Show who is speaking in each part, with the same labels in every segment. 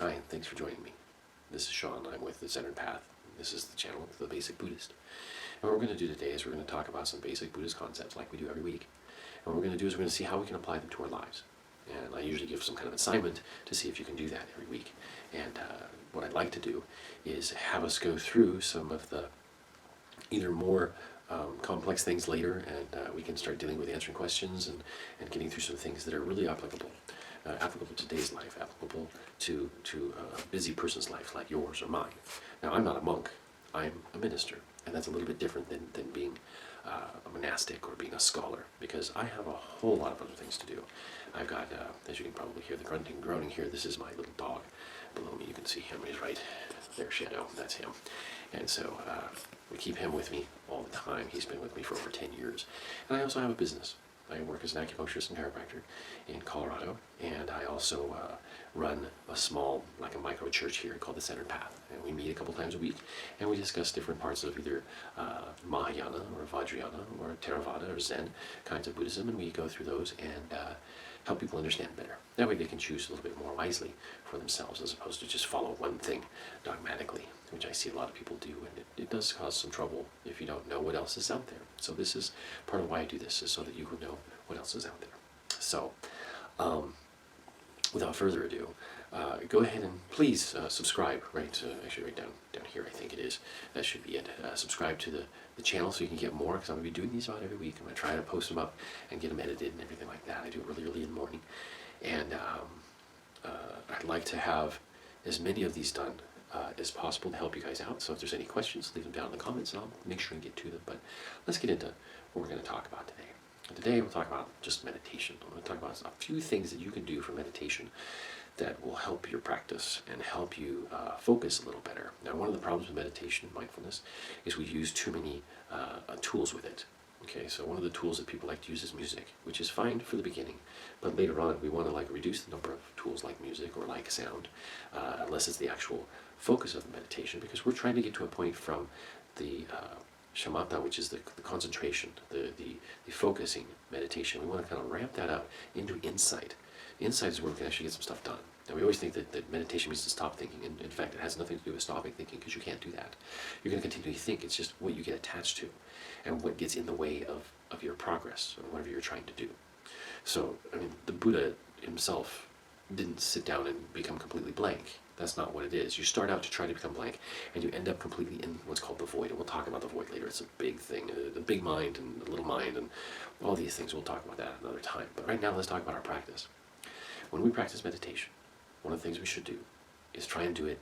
Speaker 1: Hi, and thanks for joining me. This is Sean. I'm with the Centered Path. This is the channel of the Basic Buddhist. And what we're going to do today is we're going to talk about some basic Buddhist concepts like we do every week. And what we're going to do is we're going to see how we can apply them to our lives. And I usually give some kind of assignment to see if you can do that every week. And what I'd like to do is have us go through some of the either more complex things later, and we can start dealing with answering questions and getting through some things that are really applicable to today's life, applicable to a busy person's life like yours or mine. Now, I'm not a monk, I'm a minister, and that's a little bit different than being a monastic or being a scholar, because I have a whole lot of other things to do. I've got, as you can probably hear the grunting and groaning here, this is my little dog. Below me you can see him, he's right there, Shadow, that's him. And so we keep him with me all the time. He's been with me for over 10 years. And I also have a business. I work as an acupuncturist and chiropractor in Colorado, and I also run a small, like a micro church here called the Centered Path. And we meet a couple times a week, and we discuss different parts of either Mahayana or Vajrayana or Theravada or Zen kinds of Buddhism, and we go through those and help people understand better. That way they can choose a little bit more wisely for themselves as opposed to just follow one thing dogmatically, which I see a lot of people do, and it does cause some trouble if you don't know what else is out there. So this is part of why I do this, is so that you can know what else is out there. So, without further ado, go ahead and please subscribe, right, actually right down here, I think it is. That should be it. Subscribe to the channel so you can get more, because I'm going to be doing these about every week. I'm going to try to post them up and get them edited and everything like that. I do it really early in the morning. And I'd like to have as many of these done as possible to help you guys out. So if there's any questions, leave them down in the comments and I'll make sure and get to them. But let's get into what we're going to talk about today. Today we'll talk about just meditation. I'm going to talk about a few things that you can do for meditation that will help your practice and help you focus a little better. Now, one of the problems with meditation and mindfulness is we use too many tools with it. Okay, so one of the tools that people like to use is music, which is fine for the beginning, but later on we want to like reduce the number of tools like music or like sound, unless it's the actual focus of the meditation, because we're trying to get to a point from the shamatha, which is the concentration, the focusing meditation. We want to kind of ramp that up into insight. Insight is where we can actually get some stuff done. Now, we always think that meditation means to stop thinking, and in fact it has nothing to do with stopping thinking, because you can't do that. You're going to continually think. It's just what you get attached to and what gets in the way of your progress or whatever you're trying to do. So, I mean, the Buddha himself didn't sit down and become completely blank. That's not what it is. You start out to try to become blank, and you end up completely in what's called the void. And we'll talk about the void later. It's a big thing, the big mind and the little mind, and all these things. We'll talk about that another time. But right now, let's talk about our practice. When we practice meditation, one of the things we should do is try and do it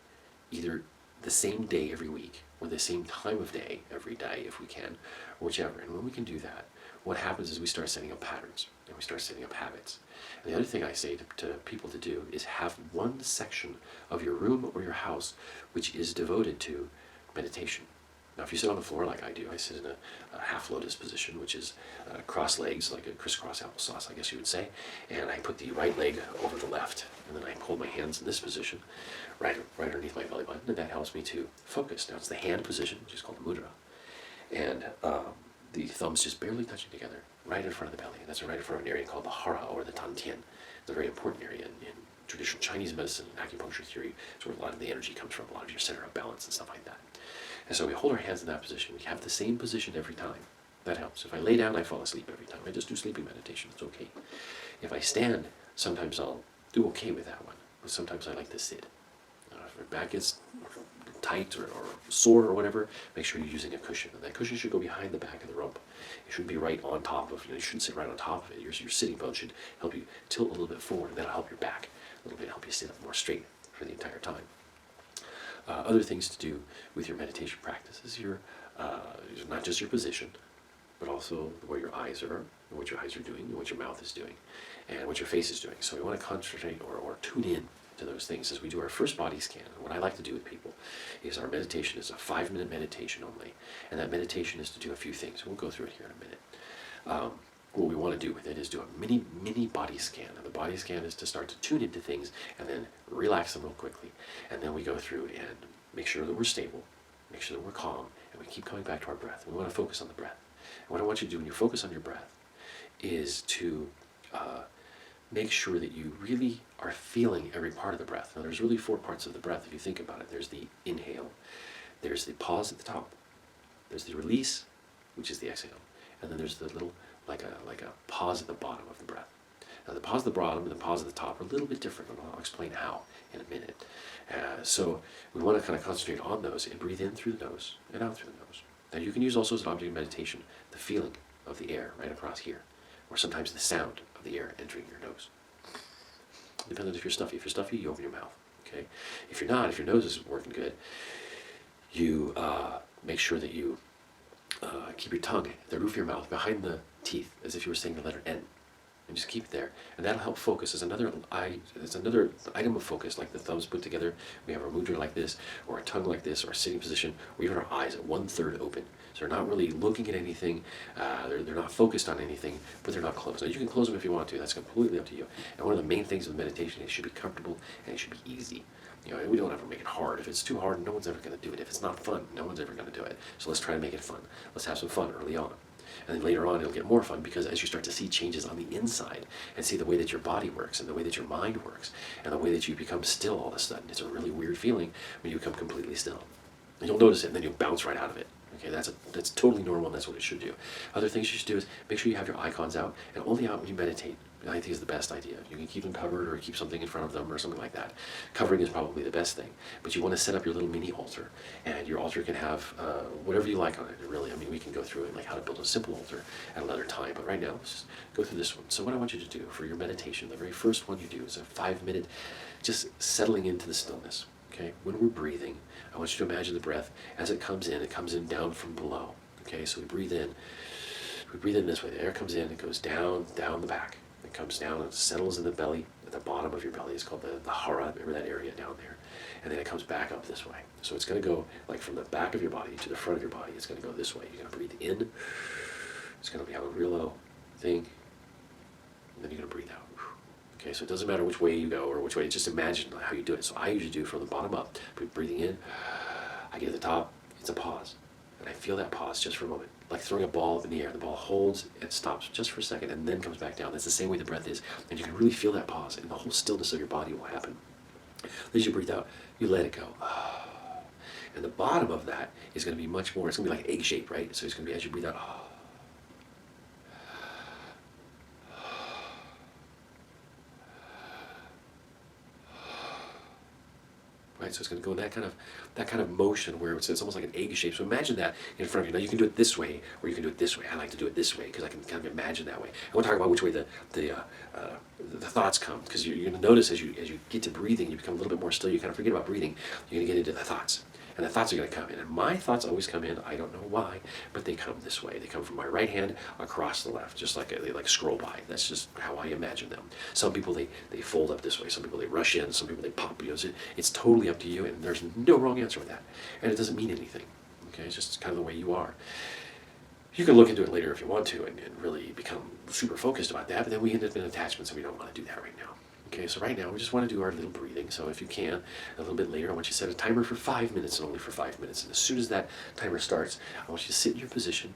Speaker 1: either the same day every week or the same time of day every day if we can, or whichever. And when we can do that, what happens is we start setting up patterns and we start setting up habits. And the other thing I say to people to do is have one section of your room or your house which is devoted to meditation. Now, if you sit on the floor like I do, I sit in a half lotus position, which is cross legs, like a crisscross applesauce, I guess you would say, and I put the right leg over the left, and then I hold my hands in this position, right underneath my belly button, and that helps me to focus. Now, it's the hand position, which is called the mudra, and the thumbs just barely touching together, right in front of the belly, and that's right in front of an area called the hara, or the dantian. It's a very important area in traditional Chinese medicine and acupuncture theory. It's where a lot of the energy comes from, a lot of your center of balance and stuff like that. And so we hold our hands in that position. We have the same position every time. That helps. If I lay down, I fall asleep every time. I just do sleeping meditation. It's okay. If I stand, sometimes I'll do okay with that one. But sometimes I like to sit. If your back is tight or sore or whatever, make sure you're using a cushion. And that cushion should go behind the back of the rump. It shouldn't be right on top of, you shouldn't sit right on top of it. Your sitting bone should help you tilt a little bit forward, and that'll help your back a little bit, help you sit up more straight for the entire time. Other things to do with your meditation practice is not just your position, but also where your eyes are, and what your eyes are doing, and what your mouth is doing, and what your face is doing. So we want to concentrate or tune in to those things as we do our first body scan. And what I like to do with people is our meditation is a 5-minute meditation only, and that meditation is to do a few things. We'll go through it here in a minute. What we want to do with it is do a mini body scan. And the body scan is to start to tune into things and then relax them real quickly. And then we go through and make sure that we're stable, make sure that we're calm, and we keep coming back to our breath. We want to focus on the breath. And what I want you to do when you focus on your breath is to make sure that you really are feeling every part of the breath. Now, there's really 4 parts of the breath if you think about it. There's the inhale, there's the pause at the top, there's the release, which is the exhale, and then there's the little, like a pause at the bottom of the breath. Now, the pause at the bottom and the pause at the top are a little bit different, and I'll explain how in a minute. So we want to kind of concentrate on those and breathe in through the nose and out through the nose. Now, you can use also as an object of meditation the feeling of the air right across here, or sometimes the sound of the air entering your nose. Depends on if you're stuffy. If you're stuffy, you open your mouth. Okay. If you're not, if your nose isn't working good, you make sure that you keep your tongue at the roof of your mouth behind the teeth, as if you were saying the letter N. And just keep it there, and that'll help focus. It's another item of focus, like the thumbs put together. We have our mudra like this, or our tongue like this, or our sitting position, or even our eyes at 1/3 open. So they're not really looking at anything. They're not focused on anything, but they're not closed. Now you can close them if you want to. That's completely up to you. And one of the main things with meditation is it should be comfortable and it should be easy. You know, we don't ever make it hard. If it's too hard, no one's ever going to do it. If it's not fun, no one's ever going to do it. So let's try to make it fun. Let's have some fun early on. And then later on, it'll get more fun, because as you start to see changes on the inside and see the way that your body works and the way that your mind works and the way that you become still all of a sudden, it's a really weird feeling when you become completely still. And you'll notice it, and then you'll bounce right out of it. Okay, that's totally normal, and that's what it should do. Other things you should do is make sure you have your icons out, and only out when you meditate. I think is the best idea. You can keep them covered or keep something in front of them or something like that. Covering is probably the best thing. But you want to set up your little mini altar, and your altar can have whatever you like on it. Really, I mean, we can go through it, like how to build a simple altar at another time. But right now, let's just go through this one. So what I want you to do for your meditation, the very first one you do is a 5-minute, just settling into the stillness. Okay, when we're breathing, I want you to imagine the breath as it comes in down from below. Okay, so we breathe in this way. The air comes in, it goes down the back. It comes down and settles in the belly, at the bottom of your belly. It's called the hara, remember that area down there? And then it comes back up this way. So it's going to go like from the back of your body to the front of your body. It's going to go this way. You're going to breathe in. It's going to be on a real low thing. And then you're going to breathe out. Okay, so it doesn't matter which way you go or which way. Just imagine how you do it. So I usually do from the bottom up. Breathing in. I get to the top. It's a pause. And I feel that pause just for a moment. Like throwing a ball in the air. The ball holds and stops just for a second and then comes back down. That's the same way the breath is. And you can really feel that pause, and the whole stillness of your body will happen. As you breathe out, you let it go. And the bottom of that is going to be much more, it's going to be like egg shape, right? So it's going to be as you breathe out, right? So it's going to go in that kind of motion where it's almost like an egg shape. So imagine that in front of you. Now you can do it this way, or you can do it this way. I like to do it this way because I can kind of imagine that way. I want to talk about which way the thoughts come, because you're going to notice as you get to breathing, you become a little bit more still. You kind of forget about breathing. You're going to get into the thoughts. And the thoughts are going to come in. And my thoughts always come in, I don't know why, but they come this way. They come from my right hand across the left, just like they like scroll by. That's just how I imagine them. Some people, they fold up this way. Some people, they rush in. Some people, they pop. You know, it's totally up to you, and there's no wrong answer with that. And it doesn't mean anything. Okay, it's just kind of the way you are. You can look into it later if you want to and really become super focused about that, but then we end up in attachments, and we don't want to do that right now. Okay, so right now we just want to do our little breathing. So if you can, a little bit later, I want you to set a timer for 5 minutes and only for 5 minutes. And as soon as that timer starts, I want you to sit in your position,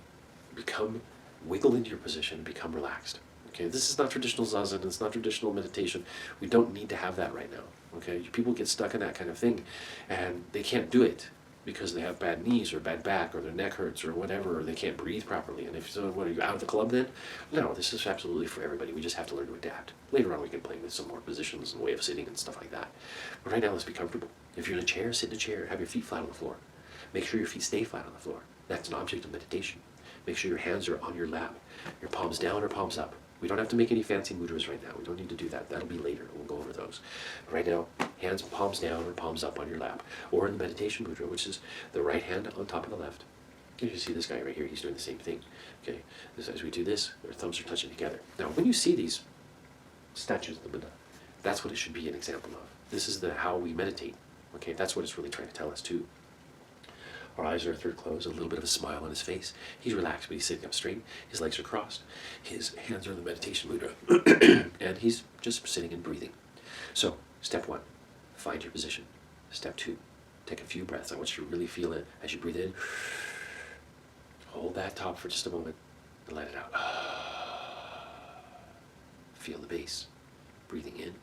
Speaker 1: wiggle into your position, become relaxed. Okay, this is not traditional zazen, it's not traditional meditation. We don't need to have that right now. Okay, people get stuck in that kind of thing, and they can't do it because they have bad knees or bad back or their neck hurts or whatever, or they can't breathe properly. And if so, what, are you out of the club then? No, this is absolutely for everybody. We just have to learn to adapt. Later on we can play with some more positions and way of sitting and stuff like that. But right now, let's be comfortable. If you're in a chair, sit in a chair. Have your feet flat on the floor. Make sure your feet stay flat on the floor. That's an object of meditation. Make sure your hands are on your lap. Your palms down or palms up. We don't have to make any fancy mudras right now. We don't need to do that. That'll be later. We'll go over those. But right now, hands palms down or palms up on your lap. Or in the meditation mudra, which is the right hand on top of the left. You see this guy right here. He's doing the same thing. Okay. As we do this, our thumbs are touching together. Now, when you see these statues of the Buddha, that's what it should be an example of. This is how we meditate. Okay. That's what it's really trying to tell us too. Our eyes are a third closed, a little bit of a smile on his face. He's relaxed, but he's sitting up straight. His legs are crossed. His hands are in the meditation mudra. And he's just sitting and breathing. So, step 1, find your position. Step 2, take a few breaths. I want you to really feel it as you breathe in. Hold that top for just a moment and let it out. Feel the base. Breathing in.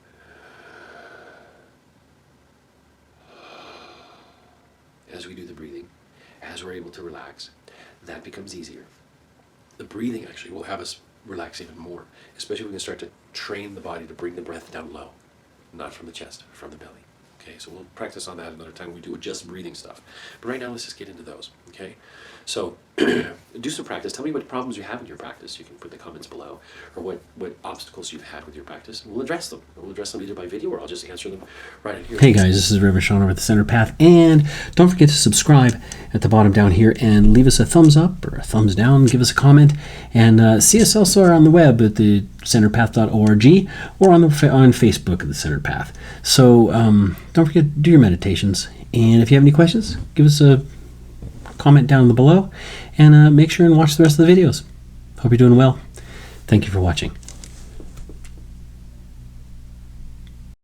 Speaker 1: As we do the breathing, as we're able to relax, that becomes easier. The breathing actually will have us relax even more, especially when we can start to train the body to bring the breath down low, not from the chest, from the belly. Okay, so we'll practice on that another time. We do just breathing stuff. But right now, let's just get into those, okay? So do some practice. Tell me what problems you have in your practice. You can put the comments below, or what obstacles you've had with your practice, and we'll address them. We'll address them either by video, or I'll just answer them right in here.
Speaker 2: Hey guys, this is Reverend Sean over at the Center Path, and don't forget to subscribe at the bottom down here and leave us a thumbs up or a thumbs down, give us a comment, and see us also on the web at the centerpath.org or on Facebook at the Center Path. So don't forget, do your meditations, and if you have any questions, give us a comment down below, and make sure and watch the rest of the videos. Hope you're doing well. Thank you for watching.